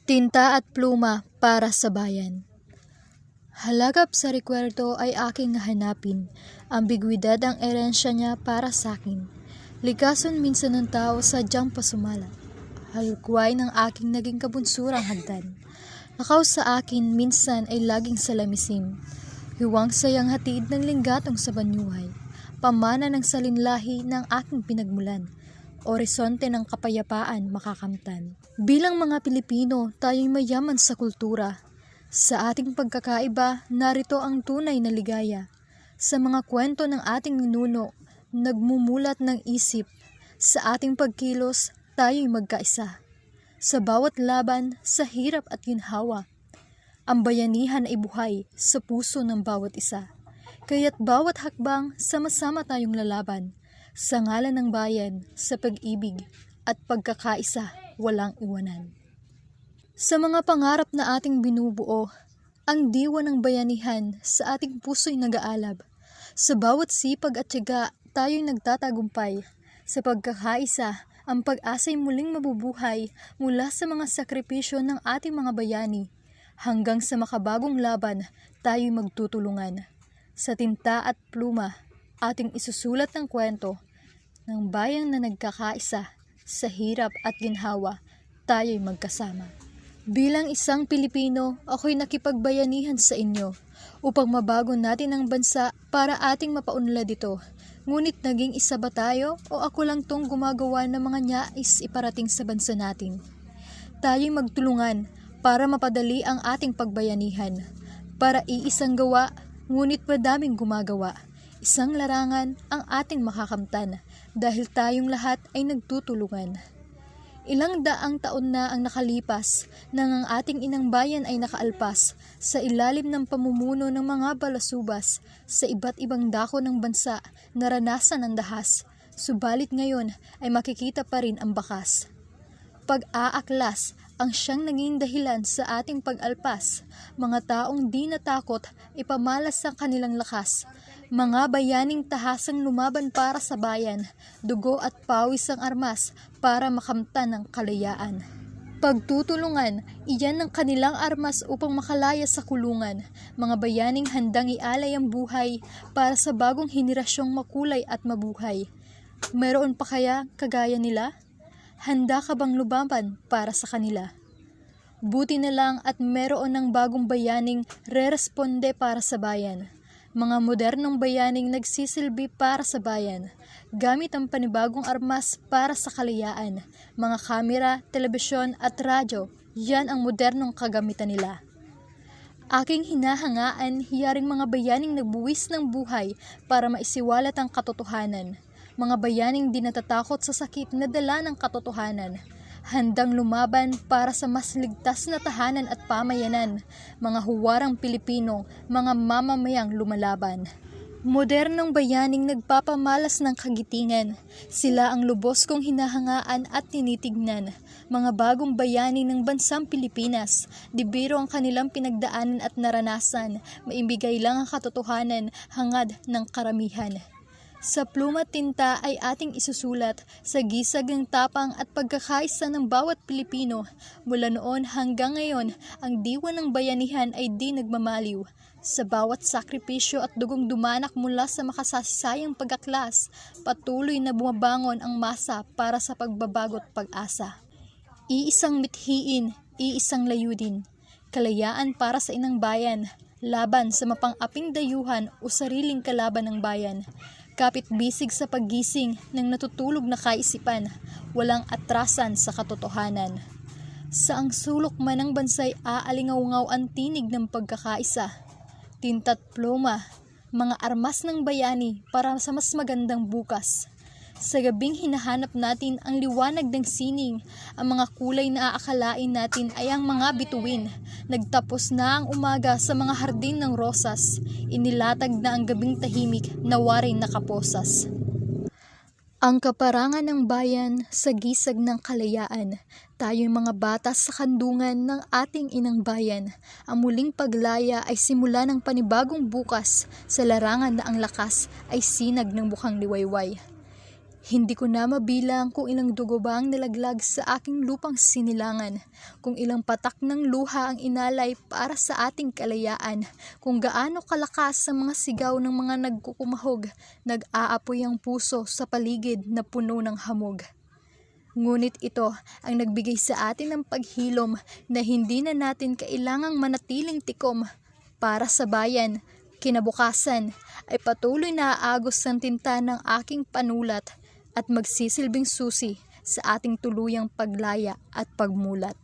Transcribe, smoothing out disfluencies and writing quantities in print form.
Tinta at pluma para sa bayan. Halagap sa rekwerdo ay aking hahanapin. Ambigwidad ang erensya niya para sa akin. Likason minsan ng tao sadyang pasumala. Halugway ng aking naging kabunsurang hagdan. Nakaw sa akin minsan ay laging salamisim. Hiwang sayang hatid ng linggatong sa banyuhay. Pamana ng salinlahi ng aking pinagmulan. Orisonte ng kapayapaan makakamtan. Bilang mga Pilipino, tayo'y mayaman sa kultura. Sa ating pagkakaiba, narito ang tunay na ligaya. Sa mga kwento ng ating ninuno, nagmumulat ng isip. Sa ating pagkilos, tayo'y magkaisa. Sa bawat laban, sa hirap at ginhawa, ang bayanihan ay buhay sa puso ng bawat isa. Kaya't bawat hakbang, sama-sama tayong lalaban. Sa ngalan ng bayan, sa pag-ibig at pagkakaisa, walang iwanan. Sa mga pangarap na ating binubuo, ang diwa ng bayanihan sa ating puso'y nag-aalab. Sa bawat sipag at tiyaga, tayo'y nagtatagumpay. Sa pagkakaisa, ang pag-asa'y muling mabubuhay mula sa mga sakripisyo ng ating mga bayani. Hanggang sa makabagong laban, tayo'y magtutulungan. Sa tinta at pluma, ating isusulat ng kwento ng bayang na nagkakaisa. Sa hirap at ginhawa, tayo'y magkasama. Bilang isang Pilipino, ako'y nakipagbayanihan sa inyo upang mabago natin ang bansa para ating mapaunlad ito. Ngunit naging isa ba tayo o ako lang tong gumagawa ng mga nyais iparating sa bansa natin? Tayo'y magtulungan para mapadali ang ating pagbayanihan. Para iisang gawa, ngunit madaming gumagawa. Isang larangan ang ating makakamtan dahil tayong lahat ay nagtutulungan. Ilang daang taon na ang nakalipas nang ang ating inang bayan ay nakaalpas sa ilalim ng pamumuno ng mga balasubas sa iba't ibang dako ng bansa, naranasan ang dahas. Subalit ngayon ay makikita pa rin ang bakas. Pag-aaklas ang siyang naging dahilan sa ating pag-alpas. Mga taong di natakot, ipamalas ang kanilang lakas. Mga bayaning tahasang lumaban para sa bayan, dugo at pawis ang armas para makamtan ang kalayaan. Pagtutulungan, iyan ang kanilang armas upang makalaya sa kulungan. Mga bayaning handang ialay ang buhay para sa bagong henerasyong makulay at mabuhay. Mayroon pa kaya kagaya nila? Handa ka bang lumaban para sa kanila? Buti na lang at meron ng bagong bayaning re-responde para sa bayan. Mga modernong bayaning nagsisilbi para sa bayan. Gamit ang panibagong armas para sa kalayaan. Mga kamera, telebisyon at radyo, yan ang modernong kagamitan nila. Aking hinahangaan, hiyaring mga bayaning nagbuwis ng buhay para maisiwalat ang katotohanan. Mga bayaning di natatakot sa sakit na dala ng katotohanan. Handang lumaban para sa mas ligtas na tahanan at pamayanan. Mga huwarang Pilipino, mga mamamayang lumalaban. Modernong bayaning nagpapamalas ng kagitingan. Sila ang lubos kong hinahangaan at tinitignan. Mga bagong bayani ng bansang Pilipinas. Di biro ang kanilang pinagdaanan at naranasan. Maibigay lang ang katotohanan, hangad ng karamihan. Sa pluma at tinta ay ating isusulat sa gisag ng tapang at pagkakaisa ng bawat Pilipino. Mula noon hanggang ngayon, ang diwa ng bayanihan ay di nagmamaliw. Sa bawat sakripisyo at dugong dumanak mula sa makasasayang pagkaklas, patuloy na bumabangon ang masa para sa pagbabago't pag-asa. Iisang mithiin, iisang layudin. Kalayaan para sa inang bayan, laban sa mapang-aping dayuhan o sariling kalaban ng bayan. Kapit-bisig sa paggising ng natutulog na kaisipan, walang atrasan sa katotohanan. Sa ang sulok man ng bansay aalingaw-ngaw ang tinig ng pagkakaisa. Tinta't pluma, mga armas ng bayani para sa mas magandang bukas. Sa gabing hinahanap natin ang liwanag ng sining, ang mga kulay na aakalain natin ay ang mga bituin. Nagtapos na ang umaga sa mga hardin ng rosas, inilatag na ang gabing tahimik na waring nakaposas. Ang kaparangan ng bayan sa gisag ng kalayaan, tayo'y mga bata sa kandungan ng ating inang bayan. Ang muling paglaya ay simula ng panibagong bukas, sa larangan na ang lakas ay sinag ng bukang liwayway. Hindi ko na mabilang kung ilang dugo ba ang nalaglag sa aking lupang sinilangan, kung ilang patak ng luha ang inalay para sa ating kalayaan, kung gaano kalakas ang mga sigaw ng mga nagkukumahog, nag-aapoy ang puso sa paligid na puno ng hamog. Ngunit ito ang nagbigay sa atin ng paghilom na hindi na natin kailangang manatiling tikom para sa bayan. Kinabukasan ay patuloy na aagos ng tinta ng aking panulat at magsisilbing susi sa ating tuluyang paglaya at pagmulat.